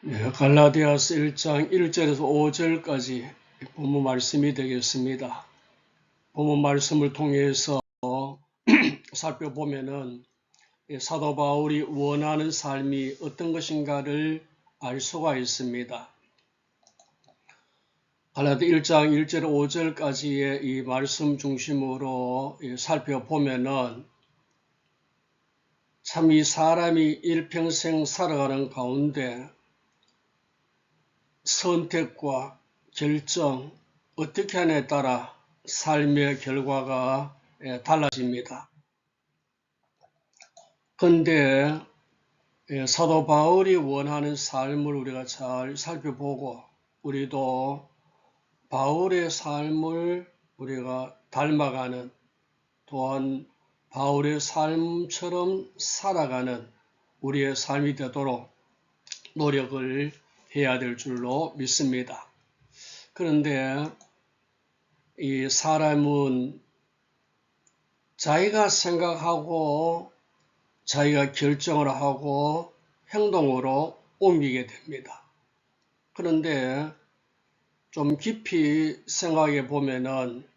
네, 갈라디아서 1장 1절에서 5절까지 본문 말씀이 되겠습니다. 본문 말씀을 통해서 살펴보면은 사도 바울이 원하는 삶이 어떤 것인가를 알 수가 있습니다. 갈라디아 1장 1절 5절까지의 이 말씀 중심으로 살펴보면은 참 이 사람이 일평생 살아가는 가운데 선택과 결정, 어떻게 하냐에 따라 삶의 결과가 달라집니다. 그런데 사도 바울이 원하는 삶을 우리가 잘 살펴보고 우리도 바울의 삶을 우리가 닮아가는, 또한 바울의 삶처럼 살아가는 우리의 삶이 되도록 노력을 해야 될 줄로 믿습니다. 그런데 이 사람은 자기가 생각하고 자기가 결정을 하고 행동으로 옮기게 됩니다. 그런데 좀 깊이 생각해 보면은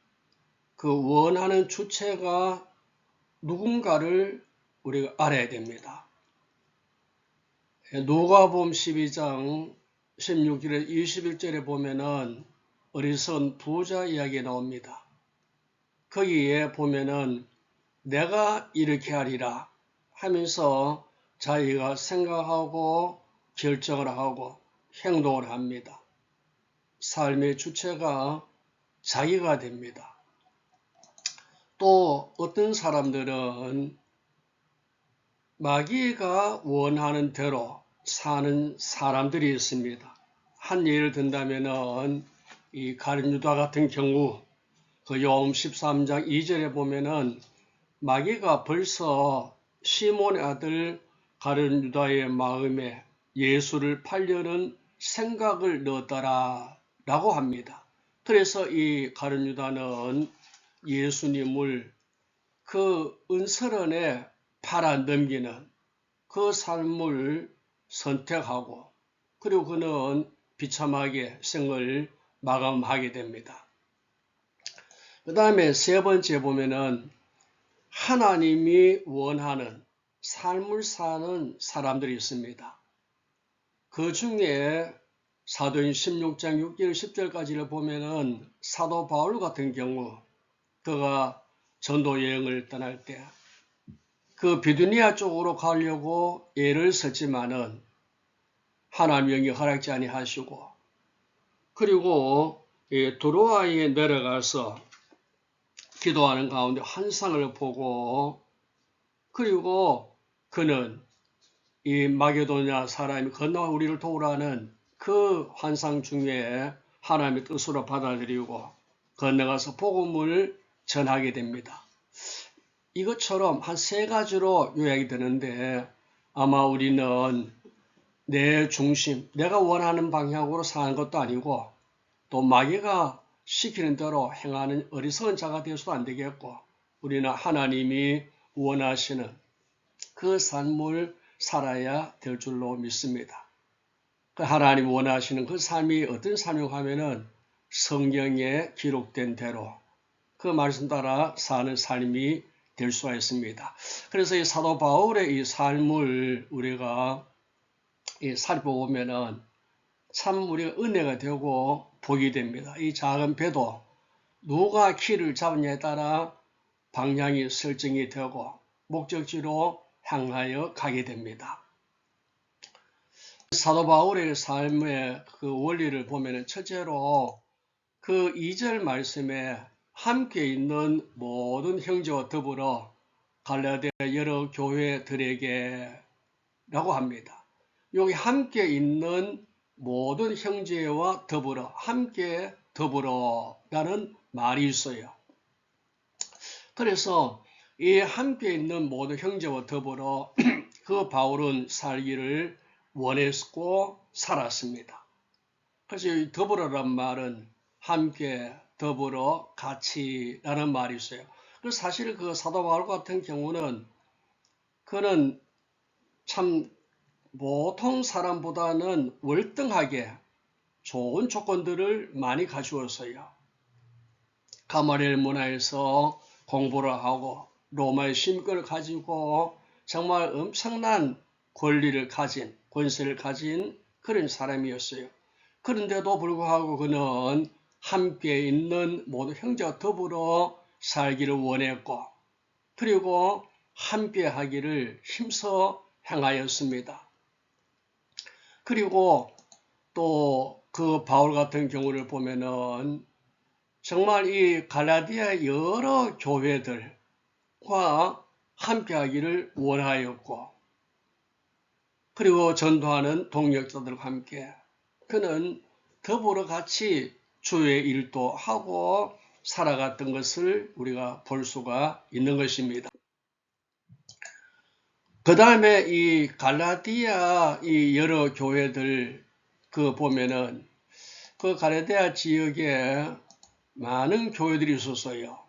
그 원하는 주체가 누군가를 우리가 알아야 됩니다. 누가복음 12장 16절에 21절에 보면은 어리석은 부자 이야기 나옵니다. 거기에 보면은 내가 이렇게 하리라 하면서 자기가 생각하고 결정을 하고 행동을 합니다. 삶의 주체가 자기가 됩니다. 또 어떤 사람들은 마귀가 원하는 대로 사는 사람들이 있습니다. 한 예를 든다면은 이 가룟 유다 같은 경우 그 요한 13장 2절에 보면은 마귀가 벌써 시몬의 아들 가룟 유다의 마음에 예수를 팔려는 생각을 넣었더라 라고 합니다. 그래서 이 가룟 유다는 예수님을 그 은설원에 팔아 넘기는 그 삶을 선택하고 그리고 그는 비참하게 생을 마감하게 됩니다. 그 다음에 세 번째 보면은 하나님이 원하는 삶을 사는 사람들이 있습니다. 그 중에 사도행 16장 6절 10절까지를 보면은 사도 바울 같은 경우 그가 전도 여행을 떠날 때 그 비두니아 쪽으로 가려고 애를 썼지만은 하나님의 영이 허락지 아니하시고 그리고 드로아에 내려가서 기도하는 가운데 환상을 보고 그리고 그는 이 마게도냐 사람이 건너와 우리를 도우라는 그 환상 중에 하나님의 뜻으로 받아들이고 건너가서 복음을 전하게 됩니다. 이것처럼 한 세 가지로 요약이 되는데 아마 우리는 내 중심, 내가 원하는 방향으로 사는 것도 아니고 또 마귀가 시키는 대로 행하는 어리석은 자가 되어서도 안 되겠고 우리는 하나님이 원하시는 그 삶을 살아야 될 줄로 믿습니다. 그 하나님 원하시는 그 삶이 어떤 삶이고 하면은 성경에 기록된 대로 그 말씀 따라 사는 삶이 될 수가 있습니다. 그래서 이 사도 바울의 이 삶을 우리가 살펴보면은 참 우리가 은혜가 되고 복이 됩니다. 이 작은 배도 누가 키를 잡느냐에 따라 방향이 설정이 되고 목적지로 향하여 가게 됩니다. 사도 바울의 삶의 그 원리를 보면은 첫째로 그 2절 말씀에 함께 있는 모든 형제와 더불어 갈라디아 여러 교회들에게 라고 합니다. 여기 함께 있는 모든 형제와 더불어, 함께 더불어 라는 말이 있어요. 그래서 이 함께 있는 모든 형제와 더불어 그 바울은 살기를 원했고 살았습니다. 그래서 이 더불어란 말은 함께, 더불어, 같이라는 말이 있어요. 그래서 사실 그 사도 바울 같은 경우는 그는 참 보통 사람보다는 월등하게 좋은 조건들을 많이 가주었어요. 가마리엘 문화에서 공부를 하고 로마의 신권을 가지고 정말 엄청난 권리를 가진, 권세를 가진 그런 사람이었어요. 그런데도 불구하고 그는 함께 있는 모든 형제와 더불어 살기를 원했고, 그리고 함께 하기를 힘써 행하였습니다. 그리고 또 그 바울 같은 경우를 보면은 정말 이 갈라디아 여러 교회들과 함께 하기를 원하였고, 그리고 전도하는 동역자들과 함께 그는 더불어 같이 주의 일도 하고 살아갔던 것을 우리가 볼 수가 있는 것입니다. 그 다음에 이 갈라디아 이 여러 교회들 그 보면은 그 갈라디아 지역에 많은 교회들이 있었어요.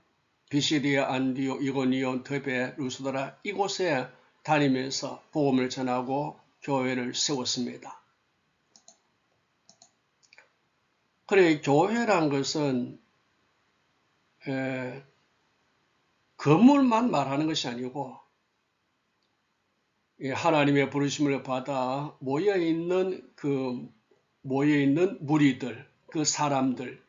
비시디아, 안디오, 이고니온, 드베, 루스드라 이곳에 다니면서 복음을 전하고 교회를 세웠습니다. 그래, 교회란 것은 건물만 말하는 것이 아니고 하나님의 부르심을 받아 모여있는 무리들, 그 사람들,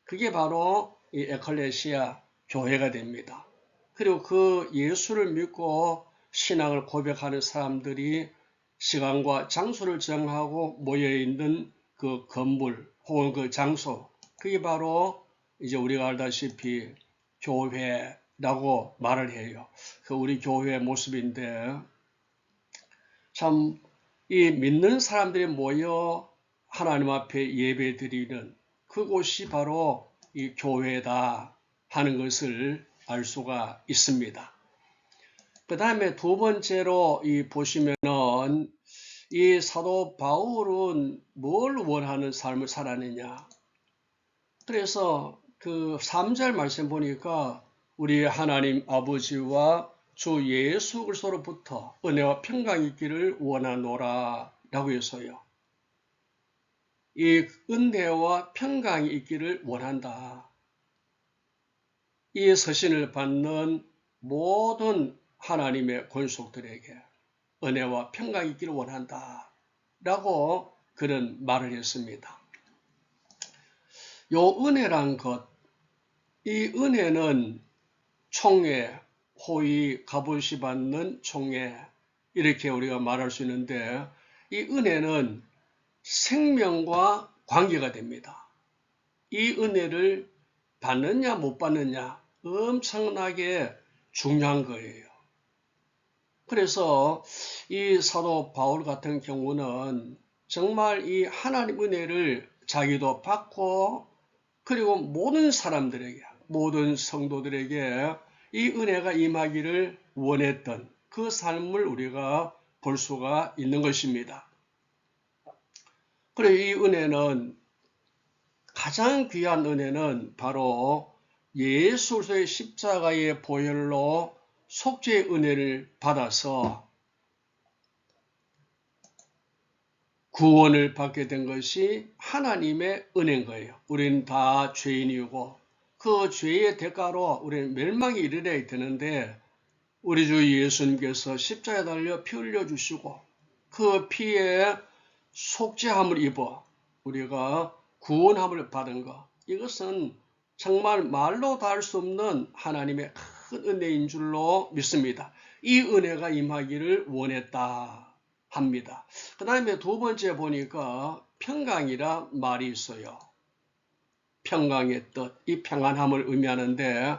그게 바로 이 에클레시아 교회가 됩니다. 그리고 그 예수를 믿고 신앙을 고백하는 사람들이 시간과 장소를 정하고 모여있는 그 건물 혹은 그 장소, 그게 바로 이제 우리가 알다시피 교회라고 말을 해요. 그 우리 교회의 모습인데, 참 이 믿는 사람들이 모여 하나님 앞에 예배 드리는 그곳이 바로 이 교회다 하는 것을 알 수가 있습니다. 그 다음에 두 번째로 보시면은 이 사도 바울은 뭘 원하는 삶을 살았느냐. 그래서 그 3절 말씀 보니까 우리 하나님 아버지와 주 예수 그리스도로부터 은혜와 평강이 있기를 원하노라 라고 해서요. 이 은혜와 평강이 있기를 원한다. 이 서신을 받는 모든 하나님의 권속들에게 은혜와 평강이 있기를 원한다 라고 그런 말을 했습니다. 요 은혜란 것, 이 은혜는 총회, 호의, 값없이 받는 총회, 이렇게 우리가 말할 수 있는데, 이 은혜는 생명과 관계가 됩니다. 이 은혜를 받느냐 못 받느냐 엄청나게 중요한 거예요. 그래서 이 사도 바울 같은 경우는 정말 이 하나님 은혜를 자기도 받고, 그리고 모든 사람들에게, 모든 성도들에게 이 은혜가 임하기를 원했던 그 삶을 우리가 볼 수가 있는 것입니다. 그리고 이 은혜는, 가장 귀한 은혜는 바로 예수 그리스도의 십자가의 보혈로 속죄의 은혜를 받아서 구원을 받게 된 것이 하나님의 은혜인 거예요. 우리는 다 죄인이고 그 죄의 대가로 우리는 멸망에 이르러야 되는데, 우리 주 예수님께서 십자가에 달려 피 흘려주시고 그 피에 속죄함을 입어 우리가 구원함을 받은 것, 이것은 정말 말로 다 할 수 없는 하나님의 큰 은혜인 줄로 믿습니다. 이 은혜가 임하기를 원했다 합니다. 그 다음에 두 번째 보니까 평강이라 말이 있어요. 평강의 뜻, 이 평안함을 의미하는데,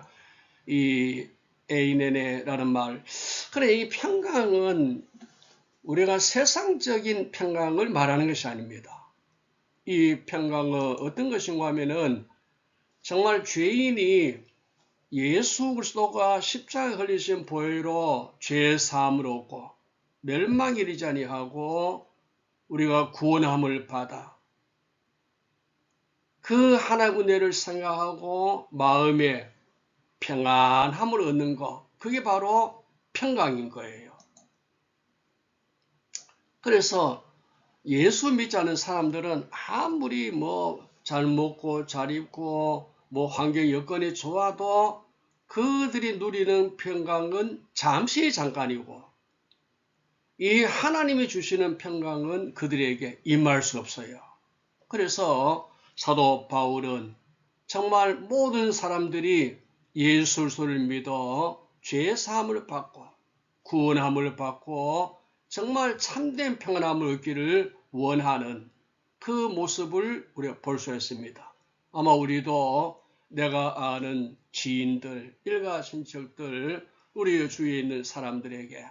이 에이네네라는 말. 그래, 이 평강은 우리가 세상적인 평강을 말하는 것이 아닙니다. 이 평강은 어떤 것인가 하면은 정말 죄인이 예수 그리스도가 십자가에 걸리신 보혈로 죄 사함을 얻고 멸망에 이르지 아니하고 우리가 구원함을 받아 그 하나님의 은혜를 생각하고 마음에 평안함을 얻는 것, 그게 바로 평강인 거예요. 그래서 예수 믿지 않는 사람들은 아무리 잘 먹고 잘 입고 환경 여건이 좋아도 그들이 누리는 평강은 잠시 잠깐이고 이 하나님이 주시는 평강은 그들에게 임할 수 없어요. 그래서 사도 바울은 정말 모든 사람들이 예수 그리스도를 믿어 죄 사함을 받고 구원함을 받고 정말 참된 평안함을 얻기를 원하는 그 모습을 우리가 볼 수 있습니다. 아마 우리도 내가 아는 지인들, 일가 친척들, 우리 주위에 있는 사람들에게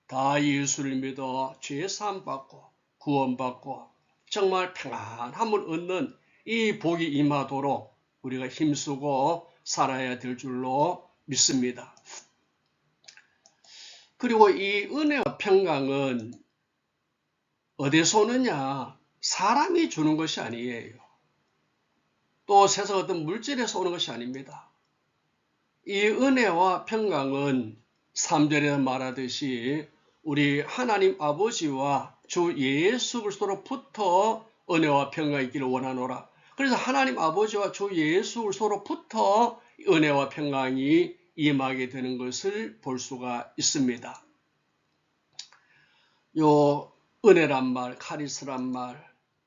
다 예수를 믿어 죄 사함 받고 구원받고 정말 평안함을 얻는 이 복이 임하도록 우리가 힘쓰고 살아야 될 줄로 믿습니다. 그리고 이 은혜와 평강은 어디서 오느냐? 사람이 주는 것이 아니에요. 또 세상 어떤 물질에서 오는 것이 아닙니다. 이 은혜와 평강은 3절에 말하듯이 우리 하나님 아버지와 주 예수 그리스도로부터 은혜와 평강이 있기를 원하노라. 그래서 하나님 아버지와 주 예수 그리스도로부터 은혜와 평강이 임하게 되는 것을 볼 수가 있습니다. 요 은혜란 말, 카리스란 말,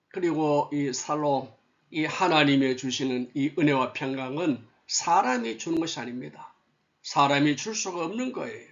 그리고 이 살롬, 이 하나님이 주시는 이 은혜와 평강은 사람이 주는 것이 아닙니다. 사람이 줄 수가 없는 거예요.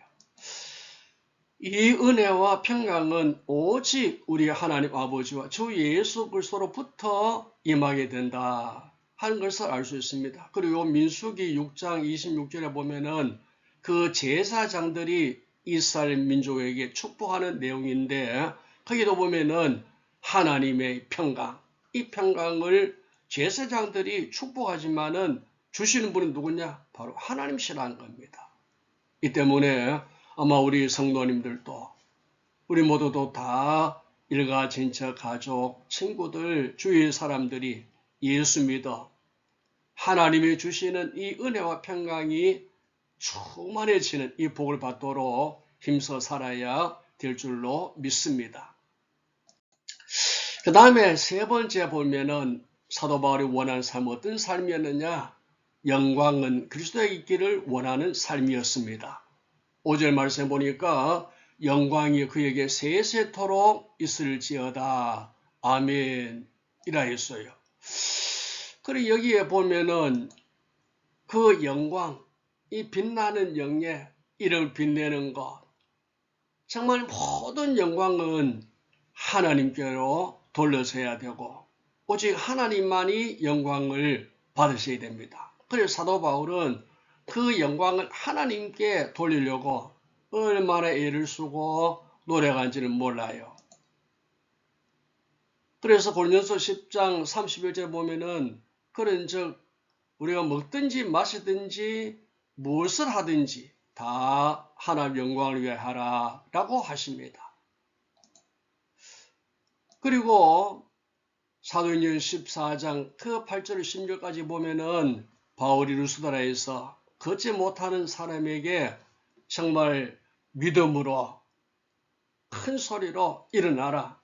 이 은혜와 평강은 오직 우리 하나님 아버지와 주 예수 그리스도로부터 임하게 된다 하는 것을 알 수 있습니다. 그리고 민수기 6장 26절에 보면은 그 제사장들이 이스라엘 민족에게 축복하는 내용인데 거기도 보면은 하나님의 평강, 이 평강을 제사장들이 축복하지만은 주시는 분은 누구냐? 바로 하나님이시라는 겁니다. 이 때문에 아마 우리 성도님들도 우리 모두도 다 일가 친척 가족 친구들 주위의 사람들이 예수 믿어 하나님이 주시는 이 은혜와 평강이 충만해지는 이 복을 받도록 힘써 살아야 될 줄로 믿습니다. 그 다음에 세 번째 보면은 사도 바울이 원하는 삶은 어떤 삶이었느냐? 영광은 그리스도에 있기를 원하는 삶이었습니다. 5절 말씀해 보니까 영광이 그에게 세세토록 있을지어다. 아멘. 이라 했어요. 그리고 여기에 보면은 그 영광, 이 빛나는 영예, 이를 빛내는 것. 정말 모든 영광은 하나님께로 돌려서야 되고 오직 하나님만이 영광을 받으셔야 됩니다. 그래서 사도 바울은 그 영광을 하나님께 돌리려고 얼마나 애를 쓰고 노력한지는 몰라요. 그래서 고린도서 10장 31절에 보면은 그런즉 우리가 먹든지 마시든지 무엇을 하든지 다 하나님 영광을 위해 하라 라고 하십니다. 그리고 사도행전 14장 그 8절 10절까지 보면은 바울이 루스드라에서 걷지 못하는 사람에게 정말 믿음으로 큰 소리로 일어나라.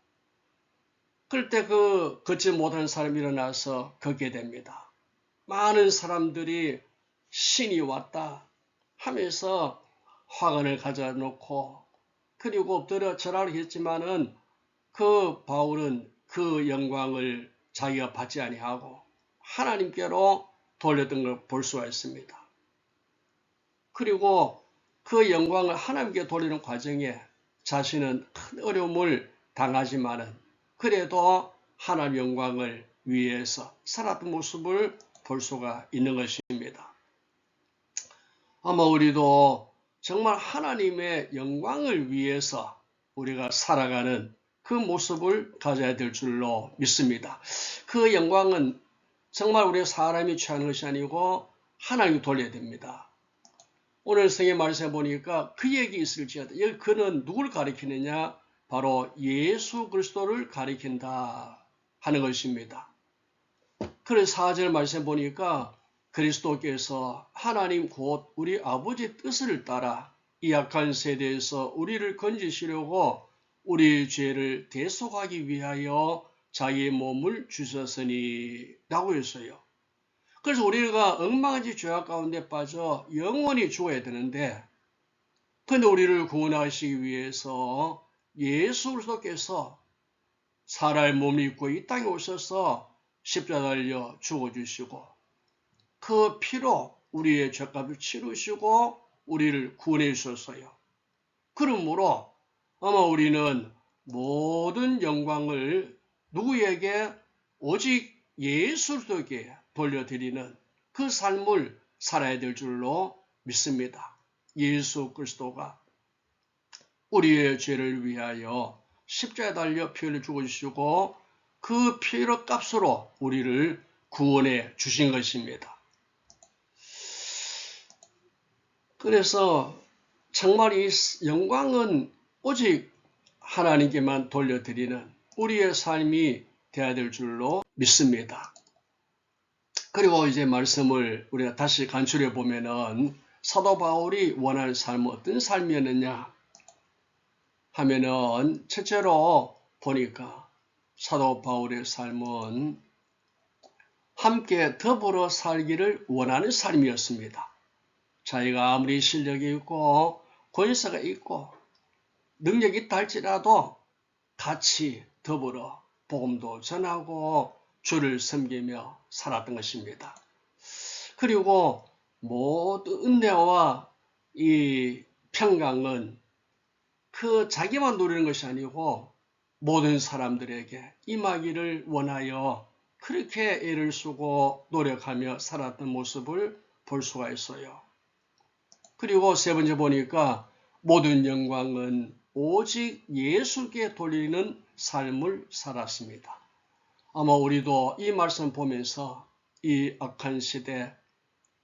그럴 때 그 걷지 못하는 사람이 일어나서 걷게 됩니다. 많은 사람들이 신이 왔다 하면서 화관을 가져놓고 그리고 엎드려 절하려 했지만은 그 바울은 그 영광을 자기가 받지 아니하고 하나님께로 돌렸던 걸 볼 수가 있습니다. 그리고 그 영광을 하나님께 돌리는 과정에 자신은 큰 어려움을 당하지만은 그래도 하나님 영광을 위해서 살았던 모습을 볼 수가 있는 것입니다. 아마 우리도 정말 하나님의 영광을 위해서 우리가 살아가는 그 모습을 가져야 될 줄로 믿습니다. 그 영광은 정말 우리 사람이 취하는 것이 아니고 하나님이 돌려야 됩니다. 오늘 성경 말씀해 보니까 그에게 있을지어다. 여기 그는 누굴 가리키느냐? 바로 예수 그리스도를 가리킨다 하는 것입니다. 그래서 4절 말씀해 보니까 그리스도께서 하나님 곧 우리 아버지 뜻을 따라 이 약한 세대에서 우리를 건지시려고 우리 죄를 대속하기 위하여 자기의 몸을 주셨으니 라고 했어요. 그래서 우리가 엉망진 죄악 가운데 빠져 영원히 죽어야 되는데, 근데 우리를 구원하시기 위해서 예수 그리스도께서 사람의 몸을 입고 이 땅에 오셔서 십자가 달려 죽어주시고 그 피로 우리의 죄값을 치르시고 우리를 구원해 주셨어요. 그러므로 아마 우리는 모든 영광을 누구에게? 오직 예수 그리스도에게 돌려드리는 그 삶을 살아야 될 줄로 믿습니다. 예수 그리스도가 우리의 죄를 위하여 십자가에 달려 피 흘려 죽어주시고 그 피의 값으로 우리를 구원해 주신 것입니다. 그래서 정말 이 영광은 오직 하나님께만 돌려드리는 우리의 삶이 되어야 될 줄로 믿습니다. 그리고 이제 말씀을 우리가 다시 간추려 보면은 사도 바울이 원하는 삶은 어떤 삶이었느냐 하면은 첫째로 보니까 사도 바울의 삶은 함께 더불어 살기를 원하는 삶이었습니다. 자기가 아무리 실력이 있고 권세가 있고 능력이 있다 할지라도 같이 더불어 복음도 전하고 주를 섬기며 살았던 것입니다. 그리고 모든 은혜와 이 평강은 그 자기만 누리는 것이 아니고 모든 사람들에게 임하기를 원하여 그렇게 애를 쓰고 노력하며 살았던 모습을 볼 수가 있어요. 그리고 세 번째 보니까 모든 영광은 오직 예수께 돌리는 삶을 살았습니다. 아마 우리도 이 말씀 보면서 이 악한 시대,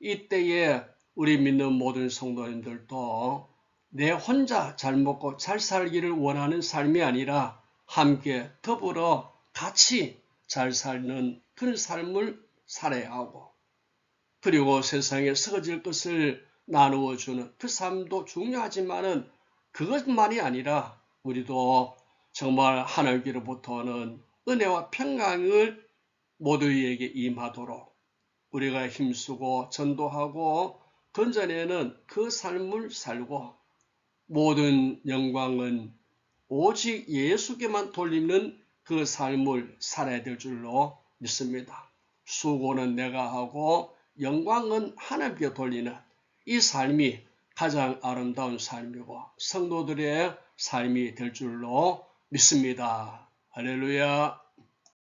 이때에 우리 믿는 모든 성도님들도 내 혼자 잘 먹고 잘 살기를 원하는 삶이 아니라 함께 더불어 같이 잘 사는 그런 삶을 살아야 하고, 그리고 세상에 썩어질 것을 나누어주는 그 삶도 중요하지만은 그것만이 아니라 우리도 정말 하나님께로부터는 은혜와 평강을 모두에게 임하도록 우리가 힘쓰고 전도하고 건져내는 그 삶을 살고 모든 영광은 오직 예수께만 돌리는 그 삶을 살아야 될 줄로 믿습니다. 수고는 내가 하고 영광은 하나님께 돌리는 이 삶이 가장 아름다운 삶이고 성도들의 삶이 될 줄로 믿습니다. 할렐루야.